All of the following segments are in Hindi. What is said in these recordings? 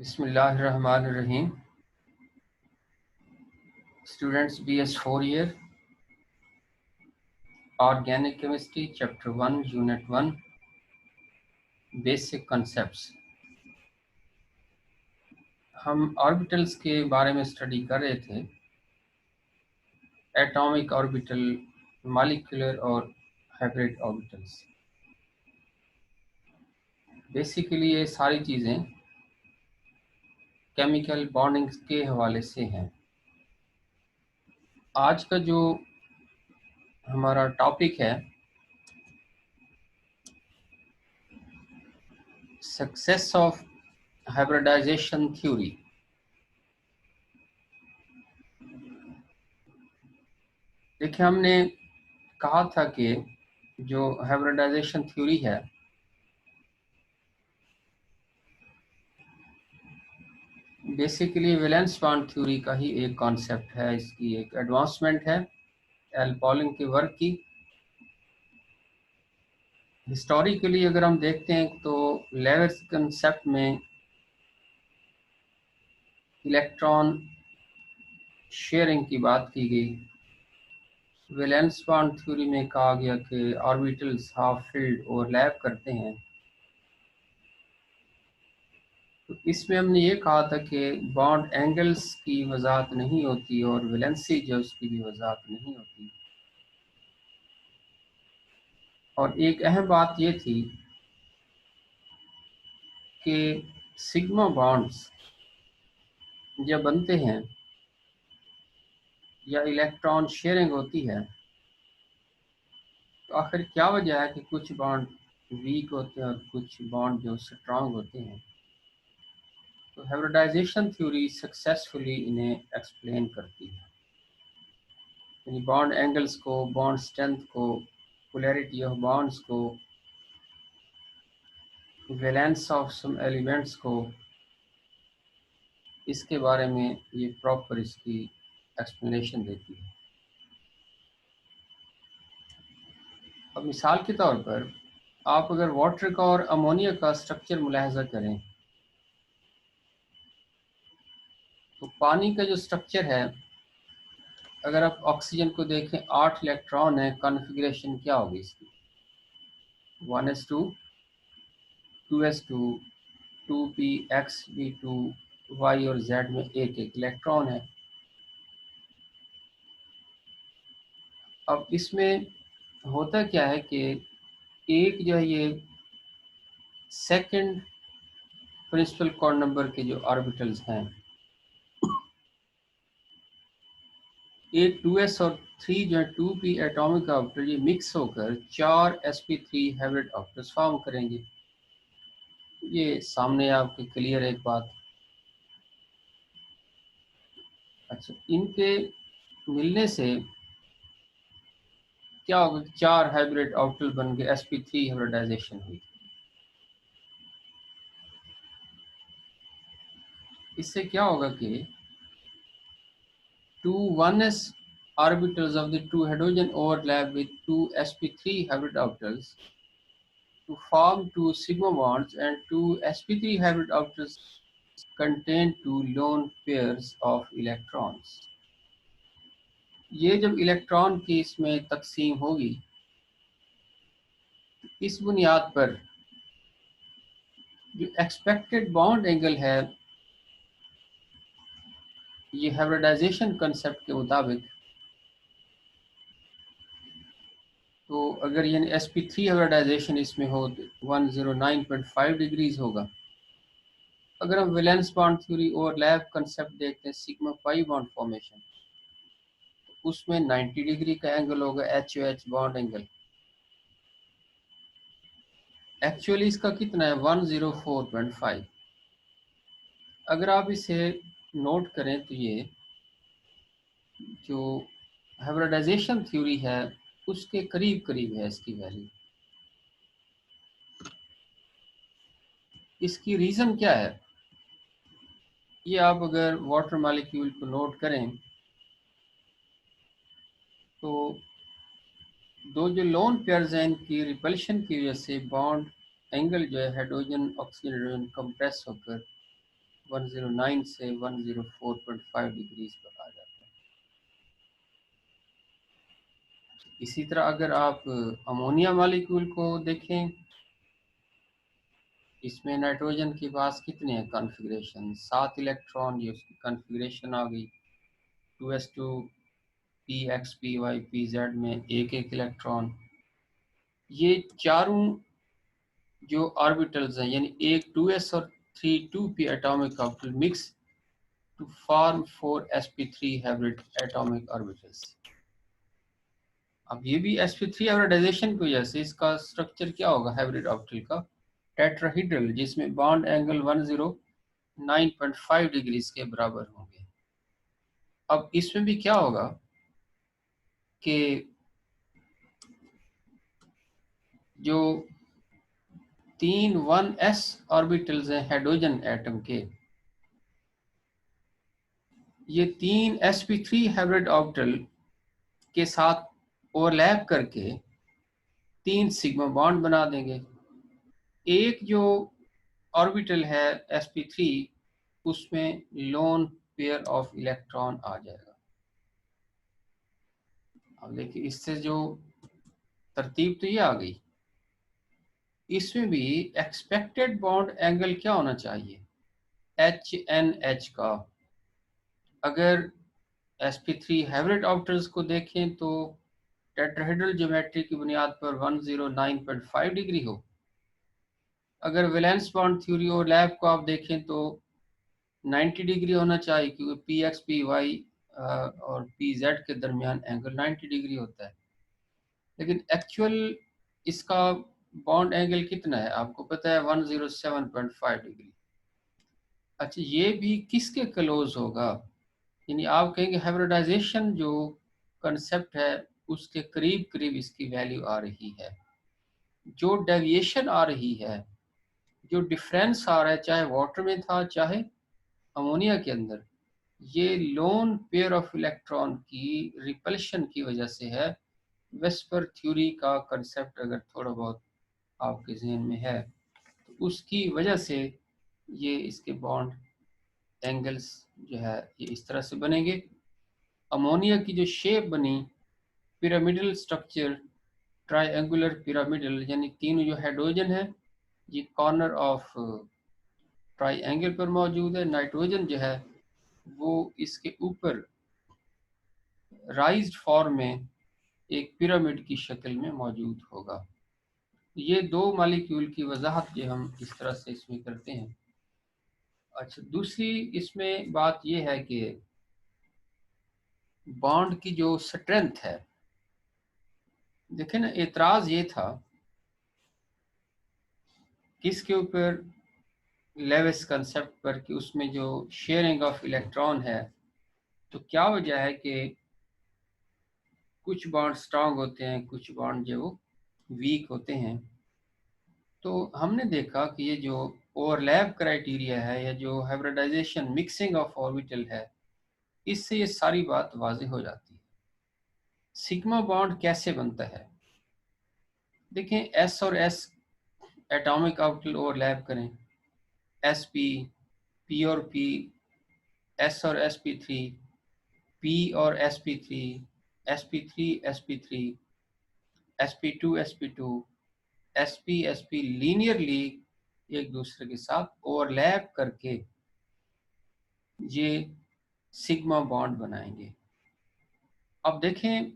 बिस्मिल्लाहिर्रहमानिर्रहीम। Students BS 4 year organic chemistry chapter 1 unit 1 basic concepts. हम ऑर्बिटल्स के बारे में स्टडी कर रहे थे। एटॉमिक ऑर्बिटल, मॉलिक्यूलर और हाइब्रिड ऑर्बिटल्स। बेसिकली ये सारी चीज़ें केमिकल बॉन्डिंग के हवाले से हैं। आज का जो हमारा टॉपिक है सक्सेस ऑफ हाइब्रिडाइजेशन थ्योरी। देखिए, हमने कहा था कि जो हाइब्रिडाइजेशन थ्योरी है बेसिकली वैलेंस बॉन्ड थ्योरी का ही एक कॉन्सेप्ट है। इसकी एक एडवांसमेंट है एल पॉलिंग के वर्क की। हिस्टोरिकली अगर हम देखते हैं तो लेविस कंसेप्ट में इलेक्ट्रॉन शेयरिंग की बात की गई। वैलेंस बॉन्ड थ्योरी में कहा गया कि ऑर्बिटल्स हाफ फील्ड ओवरलैप करते हैं। तो इसमें हमने ये कहा था कि बॉन्ड एंगल्स की वजाहत नहीं होती और वैलेंसी जो उसकी भी वजाहत नहीं होती। और एक अहम बात ये थी कि सिग्मा बॉन्ड्स जब बनते हैं या इलेक्ट्रॉन शेयरिंग होती है तो आखिर क्या वजह है कि कुछ बॉन्ड वीक होते हैं और कुछ बॉन्ड जो स्ट्रांग होते हैं। तो हाइब्रिडाइजेशन थ्योरी सक्सेसफुली इन्हें एक्सप्लेन करती है, यानी बॉन्ड एंगल्स को, बॉन्ड स्ट्रेंथ को, पोलैरिटी ऑफ बॉन्ड्स को, वैलेंस ऑफ सम एलिमेंट्स को, इसके बारे में ये प्रॉपर इसकी एक्सप्लेनेशन देती है। अब मिसाल के तौर पर आप अगर वाटर का और अमोनिया का स्ट्रक्चर मुलाहजा करें तो पानी का जो स्ट्रक्चर है, अगर आप ऑक्सीजन को देखें 8 इलेक्ट्रॉन है, कॉन्फ़िगरेशन क्या होगी इसकी? 1s2 2s2 2p x b2 y और z में एक एक इलेक्ट्रॉन है। अब इसमें होता क्या है कि एक जो है ये सेकंड प्रिंसिपल कोड नंबर के जो ऑर्बिटल्स हैं, एक 2s और 3 जो है 2p एटॉमिक ऑर्बिटल, ये मिक्स होकर 4 sp3 हाइब्रिड ऑर्बिटल्स फॉर्म करेंगे। ये सामने आपके क्लियर है एक बात। अच्छा, इनके मिलने से क्या होगा कि 4 हाइब्रिड ऑर्बिटल बन के sp3 हाइब्रिडाइजेशन हुई। इससे क्या होगा कि 2 1s orbitals of the two hydrogen overlap with 2 sp3 hybrid orbitals to form 2 sigma bonds, and 2 sp3 hybrid orbitals contain 2 lone pairs of electrons। ये जब इलेक्ट्रॉन की इसमें तकसीम होगी, इस बुनियाद पर जो एक्सपेक्टेड बॉन्ड एंगल है, ये हाइब्रिडाइजेशन कंसेप्ट के मुताबिक, तो अगर यानी sp3 हाइब्रिडाइजेशन इसमें हो तो 109.5 डिग्रीज होगा। अगर हम valence bond theory overlap concept देखते हैं, सिग्मा पाई बॉन्ड फॉर्मेशन, तो उसमें 90 डिग्री का एंगल होगा, HOH बॉन्ड एंगल। एक्चुअली इसका कितना है? 104.5। अगर आप इसे नोट करें तो ये जो हाइब्रिडाइजेशन थ्योरी है उसके करीब करीब है इसकी वैल्यू। इसकी रीज़न क्या है? ये आप अगर वाटर मॉलिक्यूल को नोट करें तो दो जो लोन पेयर्स हैं, इनकी रिपल्शन की वजह से बॉन्ड एंगल जो है हाइड्रोजन ऑक्सीजन हाइड्रोजन कंप्रेस होकर 109 से 104.5 डिग्रीज पर आ जाता है। इसी तरह अगर आप अमोनिया मॉलिक्यूल को देखें, इसमें नाइट्रोजन के पास कितने हैं कॉन्फ़िगरेशन, 7 इलेक्ट्रॉन, ये उसकी कॉन्फ़िगरेशन आ गई। 2s2 p x p y p z में एक एक इलेक्ट्रॉन। ये चारों जो ऑर्बिटल्स हैं, यानी एक 2s और 3 2p atomic orbital mix to form 4 sp3 hybrid atomic orbitals. अब ये भी sp3 हाइब्रिडाइजेशन की वजह से इसका स्ट्रक्चर क्या होगा हाइब्रिड ऑर्बिटल का, टेट्राहीड्रल, जिसमें बॉन्ड एंगल 109.5 डिग्रीज के बराबर होंगे। अब इसमें भी क्या होगा कि जो 3 1s ऑर्बिटल्स हैं हाइड्रोजन एटम के, ये 3 sp3 हाइब्रिड ऑर्बिटल के साथ ओवरलैप करके 3 सिग्मा बॉन्ड बना देंगे। एक जो ऑर्बिटल है sp3, उसमें लोन पेयर ऑफ इलेक्ट्रॉन आ जाएगा। अब देखिए इससे जो तरतीब तो ये आ गई, इसमें भी एक्सपेक्टेड बॉन्ड एंगल क्या होना चाहिए, HNH का। अगर sp3 हाइब्रिड ऑर्बिटल्स को देखें तो टेट्राहेड्रल ज्योमेट्री की बुनियाद पर 109.5 डिग्री हो। अगर वैलेंस बॉन्ड थ्योरी और लैब को आप देखें तो 90 डिग्री होना चाहिए, क्योंकि पी एक्स पी वाई और पी जेड के दरमियान एंगल 90 डिग्री होता है। लेकिन एक्चुअल इसका बॉन्ड एंगल कितना है आपको पता है, 107.5 डिग्री। अच्छा, ये भी किसके क्लोज होगा, यानी आप कहेंगे हाइब्रिडाइजेशन जो कंसेप्ट है उसके करीब करीब इसकी वैल्यू आ रही है। जो डेविएशन आ रही है, जो डिफरेंस आ रहा है, चाहे वाटर में था चाहे अमोनिया के अंदर, ये लोन पेयर ऑफ इलेक्ट्रॉन की रिपल्शन की वजह से है। वेस्पर थ्योरी का कंसेप्ट अगर थोड़ा बहुत आपके जहन में है तो उसकी वजह से ये इसके बॉन्ड एंगल्स जो है ये इस तरह से बनेंगे। अमोनिया की जो शेप बनी, पिरामिडल स्ट्रक्चर, ट्रायंगुलर पिरामिडल, यानी तीनों जो हाइड्रोजन है ये कॉर्नर ऑफ ट्रायंगल पर मौजूद है। नाइट्रोजन जो है वो इसके ऊपर राइज्ड फॉर्म में एक पिरामिड की शक्ल में मौजूद होगा। ये दो मॉलिक्यूल की वजाहत जो हम इस तरह से इसमें करते हैं। अच्छा, दूसरी इसमें बात यह है कि बॉन्ड की जो स्ट्रेंथ है, देखें ना, एतराज ये था किसके ऊपर, लेविस कंसेप्ट पर, कि उसमें जो शेयरिंग ऑफ इलेक्ट्रॉन है, तो क्या वजह है कि कुछ बॉन्ड स्ट्रांग होते हैं, कुछ बॉन्ड जो वीक होते हैं। तो हमने देखा कि ये जो ओवरलैप क्राइटेरिया है या जो हाइब्रिडाइजेशन मिक्सिंग ऑफ ऑर्बिटल है, इससे ये सारी बात वाज़ेह हो जाती है। सिग्मा बॉन्ड कैसे बनता है, देखें एस और एस एटॉमिक ऑर्बिटल ओवरलैप करें, एस पी, पी और पी, एस और एस पी थ्री, पी और S P three, S P three S P three, S P two S P two, S P linearly एक दूसरे के साथ ओवरलैप करके ये सिग्मा बॉन्ड बनाएंगे। अब देखें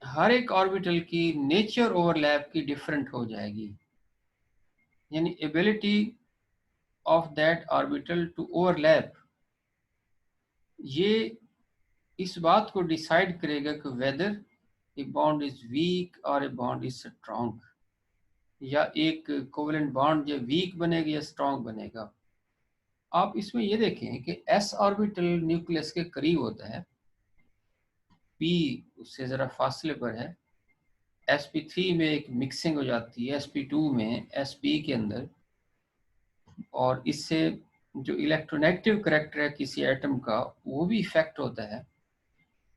हर एक ऑर्बिटल की नेचर ओवरलैप की डिफरेंट हो जाएगी, यानी ability of that orbital to overlap, ये इस बात को डिसाइड करेगा कि whether a bond is weak और ए बॉन्ड इज स्ट्रॉन्ग, या एक कोवेलेंट बॉन्ड जो वीक बनेगा या स्ट्रॉन्ग बनेगा। आप इसमें ये देखें कि एस ऑर्बिटल न्यूक्लियस के करीब होता है, पी उससे ज़रा फासले पर है, sp3 में एक मिक्सिंग हो जाती है sp2 में sp के अंदर, और इससे जो इलेक्ट्रोनेगेटिव करैक्टर है किसी एटम का वो भी इफेक्ट होता है।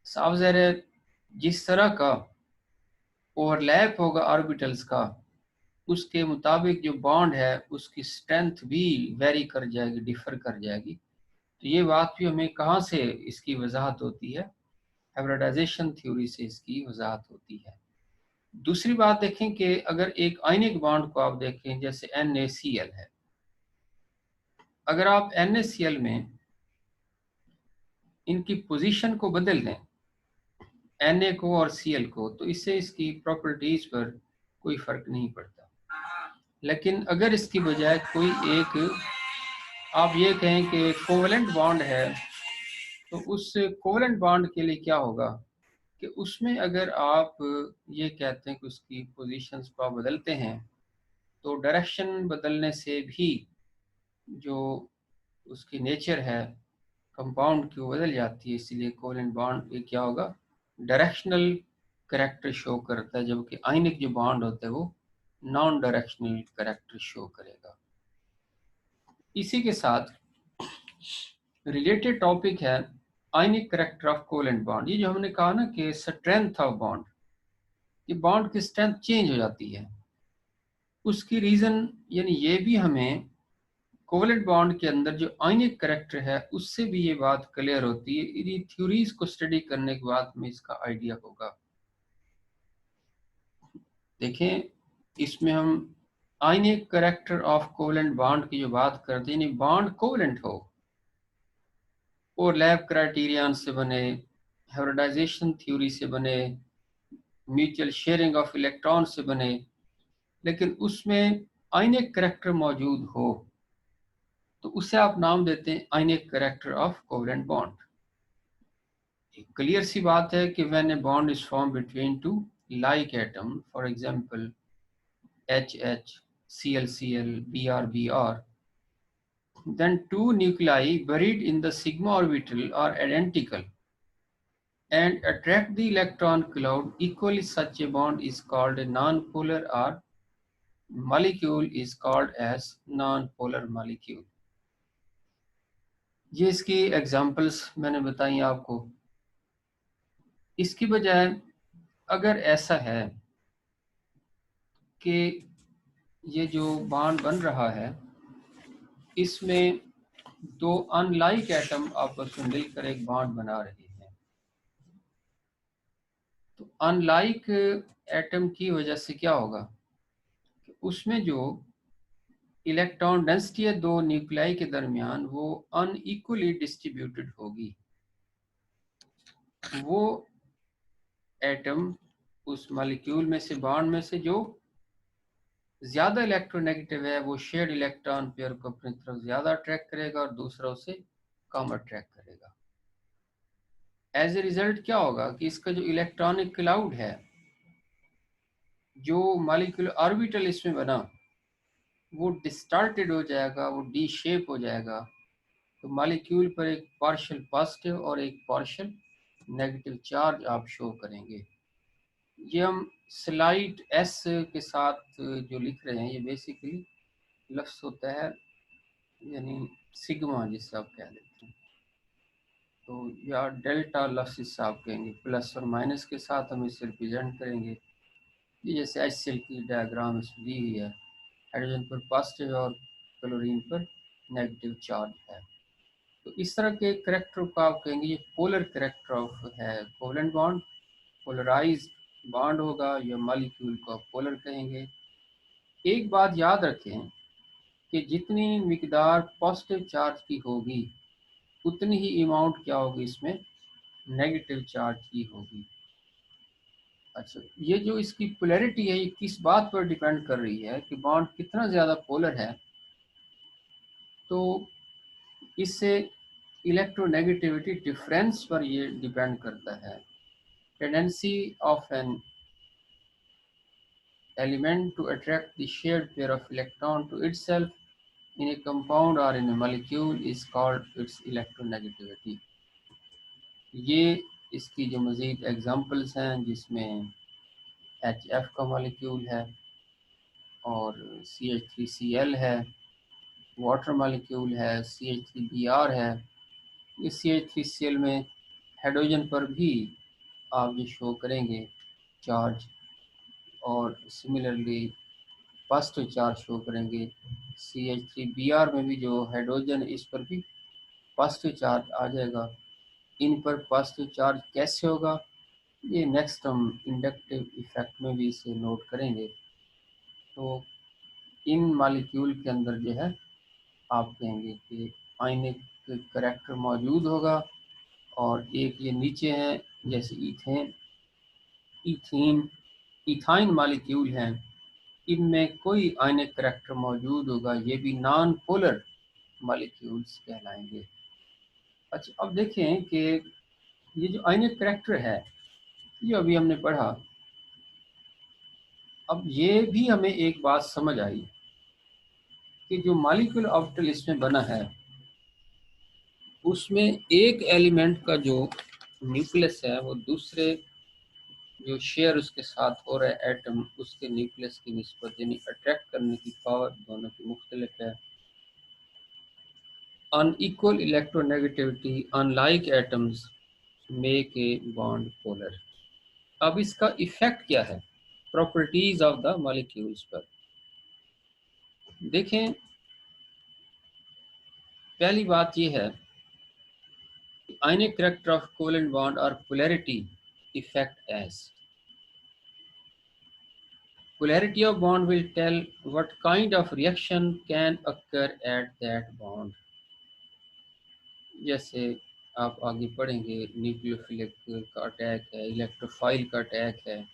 साफ ज़ाहिर है जिस तरह का ओवरलैप होगा ऑर्बिटल्स का, उसके मुताबिक जो बॉन्ड है उसकी स्ट्रेंथ भी वेरी कर जाएगी, डिफर कर जाएगी। तो ये बात भी हमें कहाँ से इसकी वजाहत होती है, हाइब्रिडाइजेशन थ्योरी से इसकी वजाहत होती है। दूसरी बात देखें कि अगर एक आयनिक बॉन्ड को आप देखें, जैसे NaCl है, अगर आप NaCl में इनकी पोजीशन को बदल दें, Na को और Cl को, तो इससे इसकी प्रॉपर्टीज पर कोई फर्क नहीं पड़ता। लेकिन अगर इसकी बजाय कोई एक, आप ये कहें कि कोवेलेंट बॉन्ड है, तो उस कोवेलेंट बॉन्ड के लिए क्या होगा कि उसमें अगर आप ये कहते हैं कि उसकी पोजीशंस को आप बदलते हैं, तो डायरेक्शन बदलने से भी जो उसकी नेचर है कंपाउंड की वो बदल जाती है। इसलिए कोवेलेंट बॉन्ड ये क्या होगा, डायरेक्शनल करेक्टर शो करता है, जबकि आयनिक जो बॉन्ड होता है वो नॉन डायरेक्शनल करेक्टर शो करेगा। इसी के साथ रिलेटेड टॉपिक है आयनिक करेक्टर ऑफ कोवेलेंट बॉन्ड। ये जो हमने कहा ना कि स्ट्रेंथ ऑफ बॉन्ड, ये बॉन्ड की स्ट्रेंथ चेंज हो जाती है, उसकी रीजन यानी ये भी हमें कोवेलेंट बॉन्ड के अंदर जो आयनिक करेक्टर है उससे भी ये बात क्लियर होती है। इन्हीं थ्योरीज को स्टडी करने के बाद में इसका आइडिया होगा। देखें, इसमें हम आयनिक करेक्टर ऑफ कोवेलेंट बॉन्ड की जो बात करते हैं, यानी बॉन्ड कोवेलेंट हो, ओवरलैप क्राइटेरियन से बने, हाइब्रिडाइजेशन थ्योरी से बने, म्यूचुअल शेयरिंग ऑफ इलेक्ट्रॉन से बने, लेकिन उसमें आयनिक करेक्टर मौजूद हो, तो उसे आप नाम देते हैं ionic character of covalent bond. Clear सी बात है कि when a bond is form between two like atom, for example HH, ClCl, Br, then two nuclei buried in the sigma orbital are identical and attract the electron cloud equally, such a bond is called a nonpolar, or molecule is called as nonpolar molecule। ये इसकी एग्जांपल्स मैंने बताई आपको। इसकी बजाय अगर ऐसा है कि ये जो बॉन्ड बन रहा है इसमें दो अनलाइक एटम आपस में मिलकर एक बॉन्ड बना रहे हैं, तो अनलाइक एटम की वजह से क्या होगा कि उसमें जो इलेक्ट्रॉन डेंसिटी है दो न्यूक्लियाई के दरमियान वो अनइक्वली डिस्ट्रीब्यूटेड होगी। वो एटम उस मॉलिक्यूल में से, बॉन्ड में से, जो ज्यादा इलेक्ट्रोनेगेटिव है वो शेयर्ड इलेक्ट्रॉन पेयर को अपनी तरफ ज्यादा अट्रैक्ट करेगा और दूसरा उसे कम अट्रैक्ट करेगा। एज ए रिजल्ट क्या होगा कि इसका जो इलेक्ट्रॉनिक क्लाउड है, जो मॉलिक्यूलर ऑर्बिटल इसमें बना, वो डिस्टार्टेड हो जाएगा, वो डी शेप हो जाएगा। तो मॉलिक्यूल पर एक पार्शियल पॉजिटिव और एक पार्शियल नेगेटिव चार्ज आप शो करेंगे। ये हम स्लाइड एस के साथ जो लिख रहे हैं, ये बेसिकली लफ्ज़ होता है यानी सिग्मा, जिसे आप कह देते हैं, तो या डेल्टा लफ्ज़ इससे आप कहेंगे, प्लस और माइनस के साथ हम इसे रिप्रेजेंट करेंगे। ये जैसे HCl की डायग्राम इसमें दी हुई है, हाइड्रोजन पर पॉजिटिव और क्लोरीन पर नेगेटिव चार्ज है। तो इस तरह के करेक्टर को आप कहेंगे ये पोलर करेक्टर ऑफ है कोवेलेंट बॉन्ड। पोलराइज्ड बॉन्ड होगा या मॉलिक्यूल को आप पोलर कहेंगे। एक बात याद रखें कि जितनी मिकदार पॉजिटिव चार्ज की होगी उतनी ही अमाउंट क्या होगी इसमें, नेगेटिव चार्ज की होगी। अच्छा, ये जो इसकी पोलैरिटी है ये किस बात पर डिपेंड कर रही है कि बॉन्ड कितना ज़्यादा पोलर है, तो इससे इलेक्ट्रोनेगेटिविटी डिफरेंस पर ये डिपेंड करता है। Tendency of an element to attract the shared pair of electron to itself in a compound or in a molecule is called its electronegativity। ये इसकी जो मज़ीद एग्जांपल्स हैं जिसमें HF का मॉलिक्यूल है और CH3Cl है, वाटर मॉलिक्यूल है, CH3Br है। इस CH3Cl में हाइड्रोजन पर भी आप ये शो करेंगे चार्ज, और सिमिलरली पॉजिटिव चार्ज शो करेंगे। CH3Br में भी जो हाइड्रोजन, इस पर भी पॉजिटिव चार्ज आ जाएगा। इन पर पॉजिटिव चार्ज कैसे होगा, ये नेक्स्ट हम इंडक्टिव इफेक्ट में भी इसे नोट करेंगे। तो इन मॉलिक्यूल के अंदर जो है आप कहेंगे कि आयनिक करैक्टर मौजूद होगा। और एक ये नीचे है, जैसे ईथेन, इथीन, इथाइन मॉलिक्यूल हैं, इनमें कोई आयनिक करैक्टर मौजूद होगा, ये भी नॉन पोलर मॉलिक्यूल्स कहलाएंगे। अच्छा, अब देखें कि ये जो आयनिक करैक्टर है, ये अभी हमने पढ़ा। अब ये भी हमें एक बात समझ आई कि जो मॉलिक्यूल ऑर्बिटल इसमें बना है, उसमें एक एलिमेंट का जो न्यूक्लियस है वो दूसरे जो शेयर उसके साथ हो रहा है एटम, उसके न्यूक्लियस की निस्बत, यानी अट्रैक्ट करने की पावर दोनों की मुख्तलिफ है। Unequal electronegativity unlike atoms make a bond polar। अब इसका इफेक्ट क्या है प्रॉपर्टीज ऑफ द मॉलिक्यूल्स पर? देखें, पहली बात यह है, ionic character of covalent bond or polarity effect as polarity of bond will tell what kind of reaction can occur at that bond। जैसे आप आगे पढ़ेंगे, न्यूक्लियोफिलिक का अटैक है, इलेक्ट्रोफाइल का अटैक है,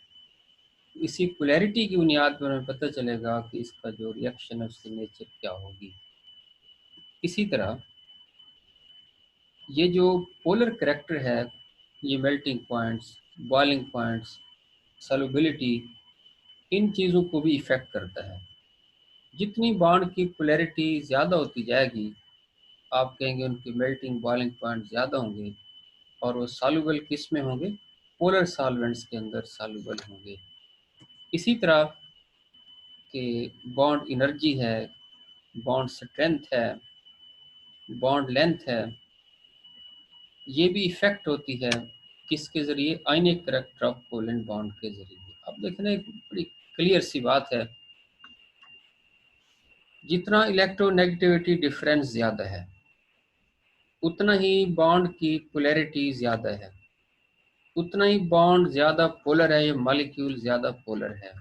इसी पोलैरिटी की बुनियाद पर हमें पता चलेगा कि इसका जो रिएक्शन है उसकी नेचर क्या होगी। इसी तरह ये जो पोलर करैक्टर है, ये melting points, boiling points, solubility, इन चीज़ों को भी इफ़ेक्ट करता है। जितनी बॉन्ड की पोलैरिटी ज़्यादा होती जाएगी, आप कहेंगे उनकी मेल्टिंग बॉइलिंग पॉइंट ज़्यादा होंगे, और वो सॉल्युबल किस में होंगे? पोलर सॉल्वेंट्स के अंदर सॉल्युबल होंगे। इसी तरह के बॉन्ड एनर्जी है, बॉन्ड स्ट्रेंथ है, बॉन्ड लेंथ है, ये भी इफेक्ट होती है किसके ज़रिए? आयनिक करैक्टर ऑफ कोवेलेंट बॉन्ड के ज़रिए। अब देखना एक बड़ी क्लियर सी बात है, जितना इलेक्ट्रोनेगेटिविटी डिफरेंस ज़्यादा है, उतना ही बॉन्ड की पोलैरिटी ज़्यादा है, उतना ही बॉन्ड ज़्यादा पोलर है, ये मॉलिक्यूल ज़्यादा पोलर है।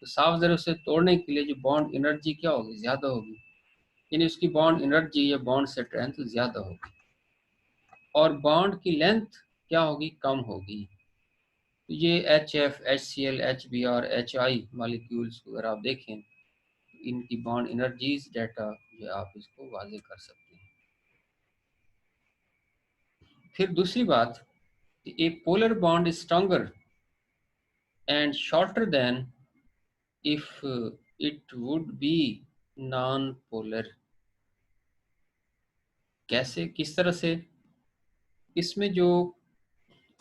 तो साफ ज़रा उसे तोड़ने के लिए जो बॉन्ड एनर्जी क्या होगी? ज़्यादा होगी, यानी उसकी बॉन्ड एनर्जी या बॉन्ड स्ट्रेंथ ज़्यादा होगी, और बॉन्ड की लेंथ क्या होगी? कम होगी। तो ये HF, HCl, HBr, HI molecules अगर आप देखें, इनकी बॉन्ड एनर्जीज डाटा जो आप इसको वाज़े कर सकते हैं। फिर दूसरी बात, ए polar bond is stronger and shorter than if it would be non polar. कैसे, किस तरह से? इसमें जो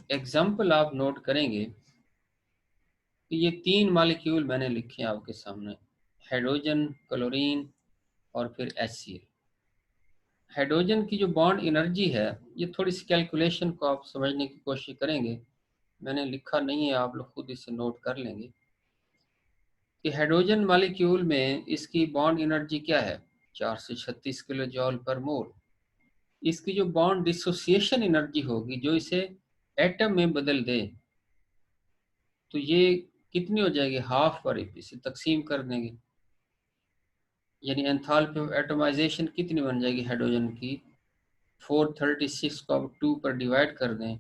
एग्जाम्पल आप नोट करेंगे कि ये तीन मॉलिक्यूल मैंने लिखे हैं आपके सामने, हाइड्रोजन, क्लोरीन और फिर HCl। हाइड्रोजन की जो बॉन्ड एनर्जी है, ये थोड़ी सी कैलकुलेशन को आप समझने की कोशिश करेंगे, मैंने लिखा नहीं है, आप लोग खुद इसे नोट कर लेंगे कि हाइड्रोजन मॉलिक्यूल में इसकी बॉन्ड एनर्जी क्या है? 436 किलो जॉल पर मोल। इसकी जो बॉन्ड डिसोसिएशन एनर्जी होगी, जो इसे एटम में बदल दे, तो ये कितनी हो जाएगी? हाफ पर, इसे तकसीम कर देंगे, यानी एंथैल्पी ऑफ एटमाइजेशन कितनी बन जाएगी हाइड्रोजन की? 436 को आप 2 पर डिवाइड कर दें,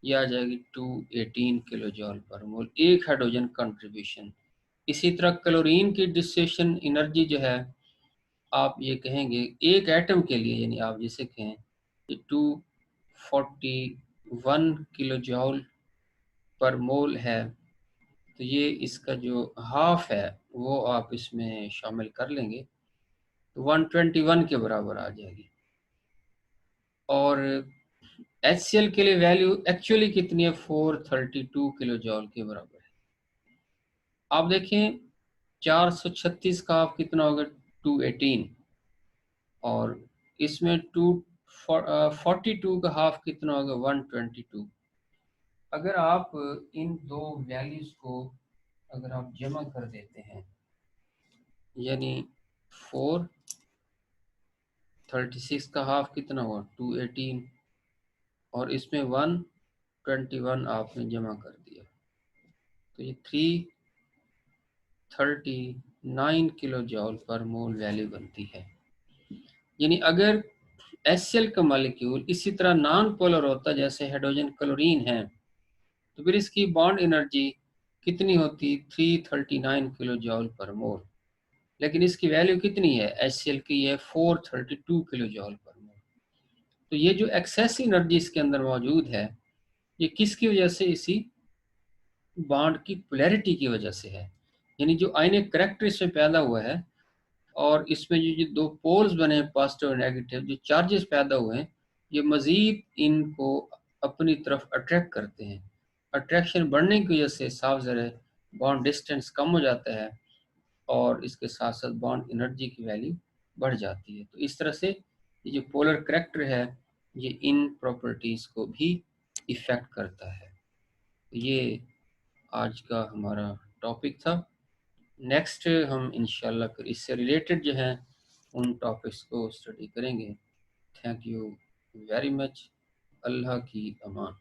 ये आ जाएगी 218 किलो जॉल पर मोल, एक हाइड्रोजन कंट्रीब्यूशन। इसी तरह क्लोरीन की डिसोसिएशन एनर्जी जो है, आप ये कहेंगे एक एटम के लिए, यानी आप जैसे कहें 241 किलो जॉल पर मोल है, तो ये इसका जो हाफ है वो आप इसमें शामिल कर लेंगे, तो 121 के बराबर आ जाएगी। और HCl के लिए वैल्यू एक्चुअली कितनी है? 432 किलो जॉल के बराबर है। आप देखें 436 का आप कितना होगा? 218, और इसमें 242 का हाफ कितना होगा? 122। अगर आप इन दो वैल्यूज को अगर आप जमा कर देते हैं, यानी 436 का हाफ कितना हुआ 218, और इसमें 121 आपने जमा कर दिया, तो ये 339 किलो जॉल पर मोल वैल्यू बनती है। यानी अगर HCl का मॉलिक्यूल इसी तरह नॉन पोलर होता जैसे हाइड्रोजन क्लोरीन है, तो फिर इसकी बॉन्ड एनर्जी कितनी होती 339 किलो जॉल पर मोल। लेकिन इसकी वैल्यू कितनी है HCl की है 432 किलो जॉल पर मोल। तो ये जो एक्सेस एनर्जी इसके अंदर मौजूद है, ये किसकी वजह से, इसी बॉन्ड की पोलैरिटी की वजह से है। यानी जो आयनिक करैक्टर इसमें पैदा हुआ है, और इसमें जो दो पोल्स बने हैं पॉजिटिव और नेगेटिव, जो चार्जेस पैदा हुए हैं, ये मजीद इनको अपनी तरफ अट्रैक्ट करते हैं। अट्रैक्शन बढ़ने की वजह से साफ ज़रा बॉन्ड डिस्टेंस कम हो जाता है, और इसके साथ साथ बॉन्ड एनर्जी की वैल्यू बढ़ जाती है। तो इस तरह से ये जो पोलर करैक्टर है, ये इन प्रॉपर्टीज़ को भी इफ़ेक्ट करता है। तो ये आज का हमारा टॉपिक था। नेक्स्ट हम इंशाल्लाह फिर इससे रिलेटेड जो है उन टॉपिक्स को स्टडी करेंगे। Thank you very much. Allah की अमान।